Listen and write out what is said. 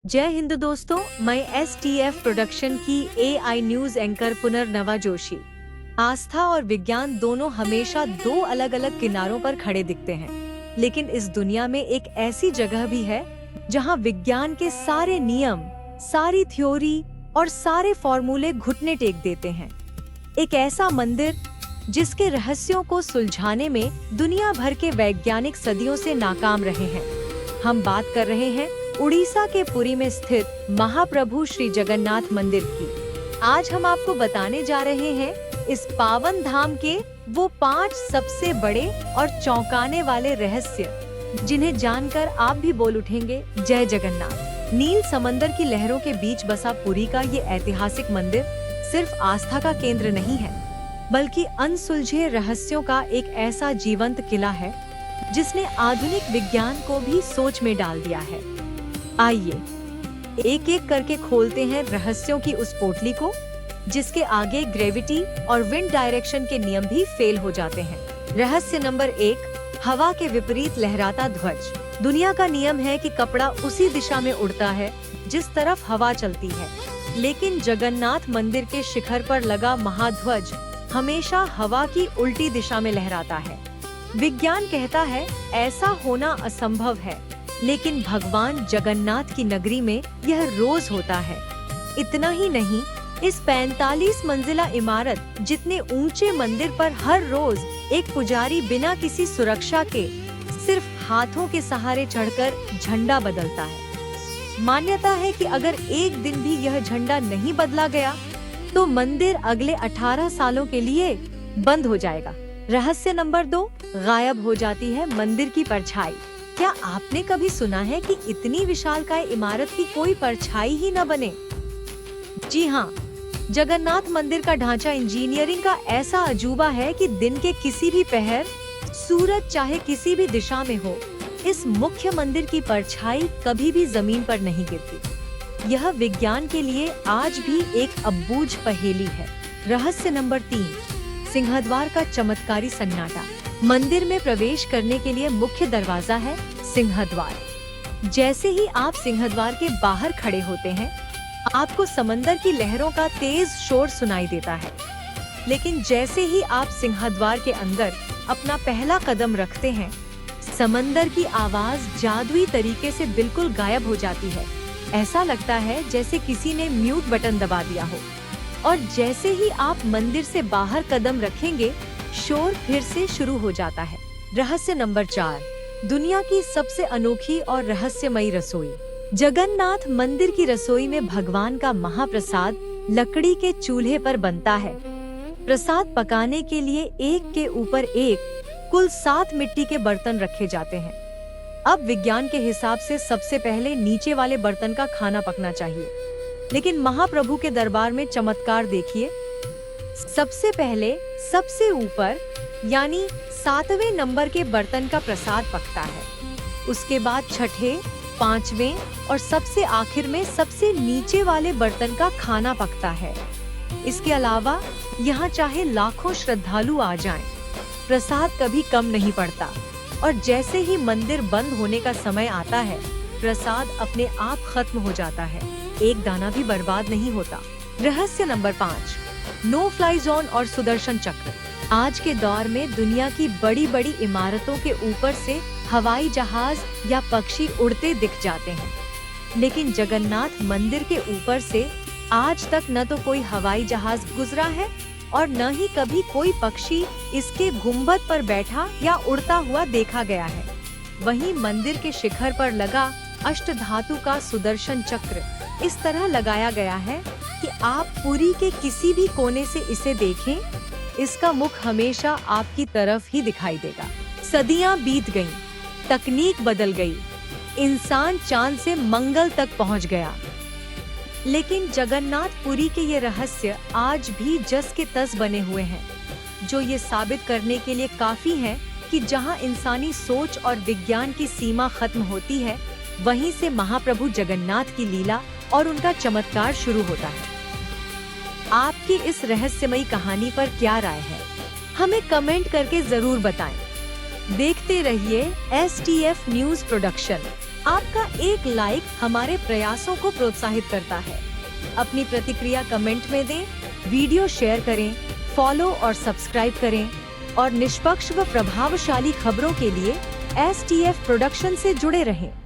जय हिंद दोस्तों, मैं STF प्रोडक्शन की AI न्यूज एंकर पुनर्नवा जोशी। आस्था और विज्ञान दोनों हमेशा दो अलग अलग किनारों पर खड़े दिखते हैं, लेकिन इस दुनिया में एक ऐसी जगह भी है जहां विज्ञान के सारे नियम, सारी थ्योरी और सारे फॉर्मूले घुटने टेक देते हैं। एक ऐसा मंदिर जिसके रहस्यों को सुलझाने में दुनिया भर के वैज्ञानिक सदियों से नाकाम रहे हैं। हम बात कर रहे हैं उड़ीसा के पुरी में स्थित महाप्रभु श्री जगन्नाथ मंदिर की। आज हम आपको बताने जा रहे हैं इस पावन धाम के वो 5 सबसे बड़े और चौंकाने वाले रहस्य, जिन्हें जानकर आप भी बोल उठेंगे जय जगन्नाथ। नील समंदर की लहरों के बीच बसा पुरी का ये ऐतिहासिक मंदिर सिर्फ आस्था का केंद्र नहीं है, बल्कि अनसुलझे रहस्यों का एक ऐसा जीवंत किला है जिसने आधुनिक विज्ञान को भी सोच में डाल दिया है। आइए एक एक करके खोलते हैं रहस्यों की उस पोटली को, जिसके आगे ग्रेविटी और विंड डायरेक्शन के नियम भी फेल हो जाते हैं। रहस्य नंबर 1, हवा के विपरीत लहराता ध्वज। दुनिया का नियम है कि कपड़ा उसी दिशा में उड़ता है जिस तरफ हवा चलती है, लेकिन जगन्नाथ मंदिर के शिखर पर लगा महाध्वज हमेशा हवा की उल्टी दिशा में लहराता है। विज्ञान कहता है ऐसा होना असंभव है, लेकिन भगवान जगन्नाथ की नगरी में यह रोज होता है। इतना ही नहीं, इस 45 मंजिला इमारत जितने ऊंचे मंदिर पर हर रोज एक पुजारी बिना किसी सुरक्षा के सिर्फ हाथों के सहारे चढ़कर झंडा बदलता है। मान्यता है कि अगर एक दिन भी यह झंडा नहीं बदला गया तो मंदिर अगले 18 सालों के लिए बंद हो जाएगा। रहस्य नंबर 2, गायब हो जाती है मंदिर की परछाई। क्या आपने कभी सुना है कि इतनी विशालकाय इमारत की कोई परछाई ही न बने? जी हाँ, जगन्नाथ मंदिर का ढांचा इंजीनियरिंग का ऐसा अजूबा है कि दिन के किसी भी पहर, सूरज चाहे किसी भी दिशा में हो, इस मुख्य मंदिर की परछाई कभी भी जमीन पर नहीं गिरती। यह विज्ञान के लिए आज भी एक अबूझ पहेली है। रहस्य नंबर 3, सिंहद्वार का चमत्कारी सन्नाटा। मंदिर में प्रवेश करने के लिए मुख्य दरवाजा है सिंहद्वार। जैसे ही आप सिंहद्वार के बाहर खड़े होते हैं, आपको समंदर की लहरों का तेज शोर सुनाई देता है, लेकिन जैसे ही आप सिंहद्वार के अंदर अपना पहला कदम रखते हैं, समंदर की आवाज जादुई तरीके से बिल्कुल गायब हो जाती है। ऐसा लगता है जैसे किसी ने म्यूट बटन दबा दिया हो। और जैसे ही आप मंदिर से बाहर कदम रखेंगे, शोर फिर से शुरू हो जाता है। रहस्य नंबर 4, दुनिया की सबसे अनोखी और रहस्यमयी रसोई। जगन्नाथ मंदिर की रसोई में भगवान का महाप्रसाद लकड़ी के चूल्हे पर बनता है। प्रसाद पकाने के लिए एक के ऊपर एक कुल 7 मिट्टी के बर्तन रखे जाते हैं। अब विज्ञान के हिसाब से सबसे पहले नीचे वाले बर्तन का खाना पकना चाहिए, लेकिन महाप्रभु के दरबार में चमत्कार देखिए। सबसे पहले सबसे ऊपर यानी 7वें नंबर के बर्तन का प्रसाद पकता है। उसके बाद छठे, 5वें और सबसे आखिर में सबसे नीचे वाले बर्तन का खाना पकता है। इसके अलावा यहाँ चाहे लाखों श्रद्धालु आ जाएं, प्रसाद कभी कम नहीं पड़ता। और जैसे ही मंदिर बंद होने का समय आता है, प्रसाद अपने आप खत्म हो जाता है, एक दाना भी बर्बाद नहीं होता। रहस्य नंबर 5, नो फ्लाई जोन और सुदर्शन चक्र। आज के दौर में दुनिया की बड़ी बड़ी इमारतों के ऊपर से हवाई जहाज या पक्षी उड़ते दिख जाते हैं, लेकिन जगन्नाथ मंदिर के ऊपर से आज तक न तो कोई हवाई जहाज गुजरा है और न ही कभी कोई पक्षी इसके गुंबद पर बैठा या उड़ता हुआ देखा गया है। वहीं मंदिर के शिखर पर लगा अष्टधातु का सुदर्शन चक्र इस तरह लगाया गया है कि आप पुरी के किसी भी कोने से इसे देखें, इसका मुख हमेशा आपकी तरफ ही दिखाई देगा। सदियां बीत गईं, तकनीक बदल गई, इंसान चांद से मंगल तक पहुंच गया, लेकिन जगन्नाथ पुरी के ये रहस्य आज भी जस के तस बने हुए हैं, जो ये साबित करने के लिए काफी है कि जहां इंसानी सोच और विज्ञान की सीमा खत्म होती है, वहीं से महाप्रभु जगन्नाथ की लीला और उनका चमत्कार शुरू होता है। आपकी इस रहस्यमयी कहानी पर क्या राय है? हमें कमेंट करके जरूर बताएं। देखते रहिए STF न्यूज प्रोडक्शन। आपका एक लाइक हमारे प्रयासों को प्रोत्साहित करता है। अपनी प्रतिक्रिया कमेंट में दें, वीडियो शेयर करें, फॉलो और सब्सक्राइब करें और निष्पक्ष व प्रभावशाली खबरों के लिए STF प्रोडक्शन से जुड़े रहें।